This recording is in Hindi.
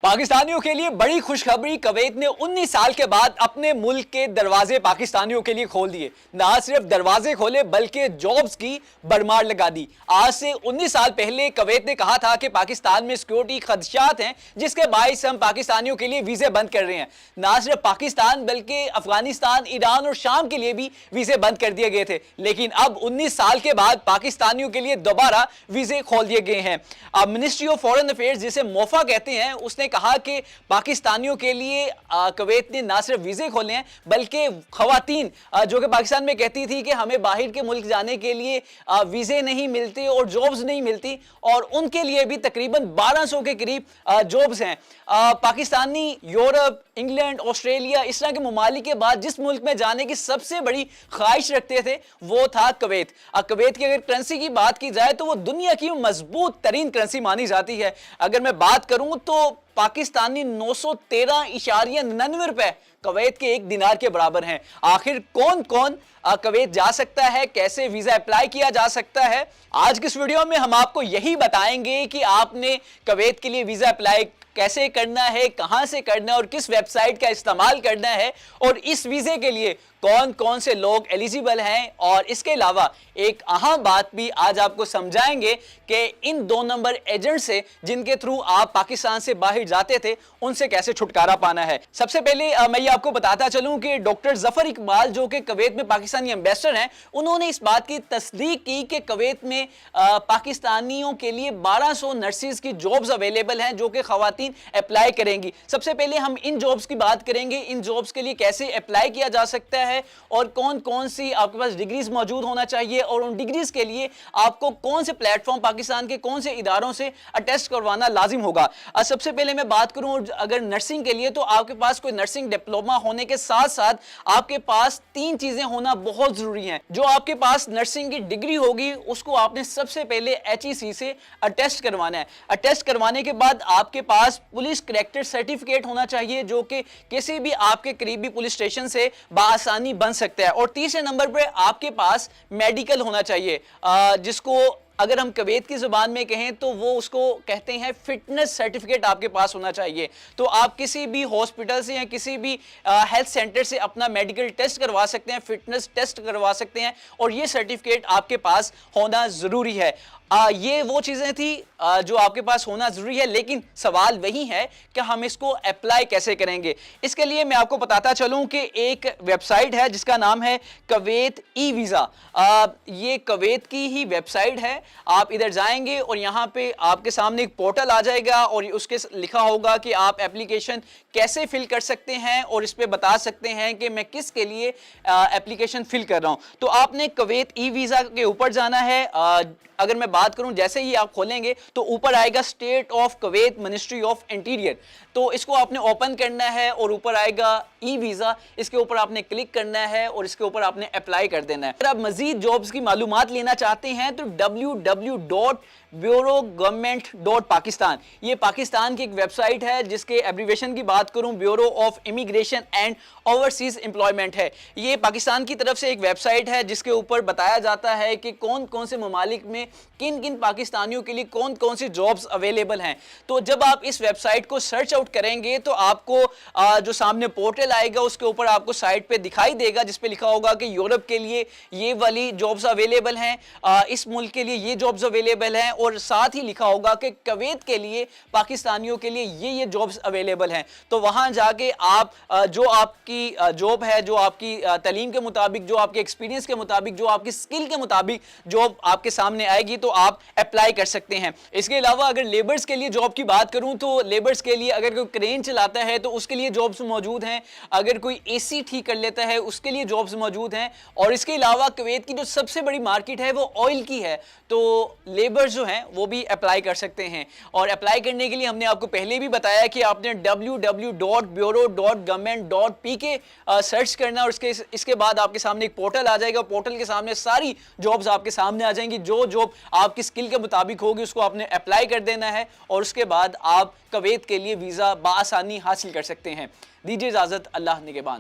पाकिस्तानियों के लिए बड़ी खुशखबरी। कुवैत ने 19 साल के बाद अपने मुल्क के दरवाजे पाकिस्तानियों के लिए खोल दिए। ना सिर्फ दरवाजे खोले बल्कि जॉब्स की भरमार लगा दी। आज से 19 साल पहले कुवैत ने कहा था कि पाकिस्तान में सिक्योरिटी खदशात हैं, जिसके बाइस हम पाकिस्तानियों के लिए वीजे बंद कर रहे हैं। ना सिर्फ पाकिस्तान बल्कि अफगानिस्तान, ईरान और शाम के लिए भी वीजे बंद कर दिए गए थे। लेकिन अब 19 साल के बाद पाकिस्तानियों के लिए दोबारा वीजे खोल दिए गए हैं। मिनिस्ट्री ऑफ फॉरेन अफेयर्स, जिसे मोफा कहते हैं, उसने कहा कि पाकिस्तानियों के लिए कुवैत ने ना सिर्फ वीजे खोले हैं बल्कि खवातीन जो कि पाकिस्तान में कहती थी कि हमें बाहर के मुल्क जाने के लिए वीजे नहीं मिलते और जॉब्स नहीं मिलती, और उनके लिए भी तकरीबन 1200 के करीब जॉब्स हैं। पाकिस्तानी यूरोप, इंग्लैंड, ऑस्ट्रेलिया, इस तरह के ममालिक के बाद जिस मुल्क में जाने की सबसे बड़ी ख्वाहिश रखते थे वो था कुवैत। कुवैत की अगर करेंसी की बात की जाए तो वो दुनिया की मजबूत तरीन करेंसी मानी जाती है। अगर मैं बात करूं तो पाकिस्तानी 913.99 रुपए कुवैत के एक दिनार के बराबर हैं। आखिर कौन कौन कुवैत जा सकता है, कैसे वीजा अप्लाई किया जा सकता है, आज की इस वीडियो में हम आपको यही बताएंगे कि आपने कुवैत के लिए वीजा अप्लाई कैसे करना है, कहां से करना है और किस वेबसाइट का इस्तेमाल करना है, और इस वीजे के लिए कौन कौन से लोग एलिजिबल हैं। और इसके अलावा एक अहम बात भी आज आपको समझाएंगे कि इन 2 नंबर एजेंट से जिनके थ्रू आप पाकिस्तान से बाहर जाते थे उनसे कैसे छुटकारा पाना है। सबसे पहले मैं ये आपको बताता चलूं कि डॉक्टर जफर इकबाल, जो कि कुवैत में पाकिस्तानी एम्बेसडर हैं, उन्होंने इस बात की तस्दीक की कि कुवैत में पाकिस्तानियों के लिए 1200 नर्सिस की जॉब्स अवेलेबल हैं जो कि खवातीन अप्लाई करेंगी। सबसे पहले हम इन जॉब्स की बात करेंगे, इन जॉब्स के लिए कैसे अप्लाई किया जा सकता है और कौन कौन सी आपके पास डिग्रीज मौजूद होना चाहिए, और उन डिग्रीज के लिए आपको कौन से प्लेटफॉर्म, पाकिस्तान के कौन से इदारों से अटेस्ट करवाना लाजिम होगा। सबसे पहले मैं बात करूं अगर नर्सिंग के लिए, तो आपके पास कोई नर्सिंग डिप्लोमा होने के साथ साथ आपके पास 3 चीजें होना बहुत जरूरी हैं। जो आपके पास नर्सिंग की डिग्री होगी उसको आपने सबसे पहले HEC से अटेस्ट करवाना है। अटेस्ट करवाने के बाद आपके पास पुलिस कैरेक्टर सर्टिफिकेट होना चाहिए जो कि किसी भी आपके करीबी पुलिस स्टेशन से बाआसानी बन सकता है। और तीसरे नंबर पर आपके पास मेडिकल होना चाहिए, जिसको अगर हम कुवैत की जुबान में कहें तो वो उसको कहते हैं फिटनेस सर्टिफिकेट आपके पास होना चाहिए। तो आप किसी भी हॉस्पिटल से या किसी भी हेल्थ सेंटर से अपना मेडिकल टेस्ट करवा सकते हैं, फिटनेस टेस्ट करवा सकते हैं, और ये सर्टिफिकेट आपके पास होना ज़रूरी है। ये वो चीज़ें थी जो आपके पास होना ज़रूरी है, लेकिन सवाल वही है कि हम इसको अप्लाई कैसे करेंगे। इसके लिए मैं आपको बताता चलूं कि एक वेबसाइट है जिसका नाम है कुवैत ई वीज़ा। ये कुवैत की ही वेबसाइट है। आप इधर जाएंगे और यहाँ पे आपके सामने एक पोर्टल आ जाएगा और उसके लिखा होगा कि आप एप्लीकेशन कैसे फिल कर सकते हैं, और इस पर बता सकते हैं कि मैं किसके लिए एप्लीकेशन फिल कर रहा हूँ। तो आपने कुवैत ई वीज़ा के ऊपर जाना है। अगर मैं बात करूं, जैसे ही आप खोलेंगे तो ऊपर आएगा state of Kuwait ministry of interior, तो इसको आपने ओपन करना है और ऊपर आएगा ई वीज़ा, इसके ऊपर आपने क्लिक करना है और इसके ऊपर आपने अप्लाई कर देना है। अगर आप मजीद जॉब्स की मालूमात लेना चाहते हैं तो www.bureau-government.pakistan, ये पाकिस्तान की एक वेबसाइट है जिसके एब्रीवेशन की बात करूं bureau of immigration and overseas employment है। ये पाकिस्तान की तरफ से एक वेबसाइट है जिसके ऊपर बताया जाता है कि कौन कौन से ममालिक में किन किन पाकिस्तानियों के लिए कौन कौन सी जॉब्स अवेलेबल हैं। तो जब आप इस वेबसाइट को सर्च आउट करेंगे तो आपको जो सामने पोर्टल आएगा उसके ऊपर आपको साइट पे दिखाई देगा जिस पे लिखा होगा कि यूरोप के लिए ये वाली जॉब्स अवेलेबल हैं, इस मुल्क के लिए ये जॉब्स अवेलेबल हैं, और साथ ही लिखा होगा कि कुवैत के लिए पाकिस्तानियों के लिए ये जॉब्स अवेलेबल हैं। तो वहां जाके आप जो आपकी जॉब है, जो आपकी तालीम के मुताबिक, जो आपके एक्सपीरियंस के मुताबिक, जो आपकी स्किल के मुताबिक जॉब आपके सामने आएगी तो आप अप्लाई कर सकते हैं। इसके अलावा अगर लेबर्स के लिए जॉब की बात करूं तो लेबर्स के लिए अगर कोई क्रेन चलाता है तो उसके लिए जॉब्स मौजूद हैं, अगर कोई AC ठीक कर लेता है उसके लिए जॉब्स मौजूद हैं, और इसके अलावा कुवैत की जो सबसे बड़ी मार्केट है वो ऑयल की है, तो लेबर्स जो हैं वो भी अप्लाई कर सकते हैं। और अप्लाई करने के लिए हमने आपको पहले भी बताया कि आपने www.bureau.government.pk सर्च करना, और इसके बाद आपके सामने एक पोर्टल आ जाएगा। पोर्टल के सामने सारी जॉब्स आपके सामने आ जाएंगी। जो जॉब आपकी स्किल के मुताबिक होगी उसको आपने अप्लाई कर देना है, और उसके बाद आप कुवैत के लिए वीज़ा बाआसानी हासिल कर सकते हैं। दीजिए इजाज़त, अल्लाह निगहबान।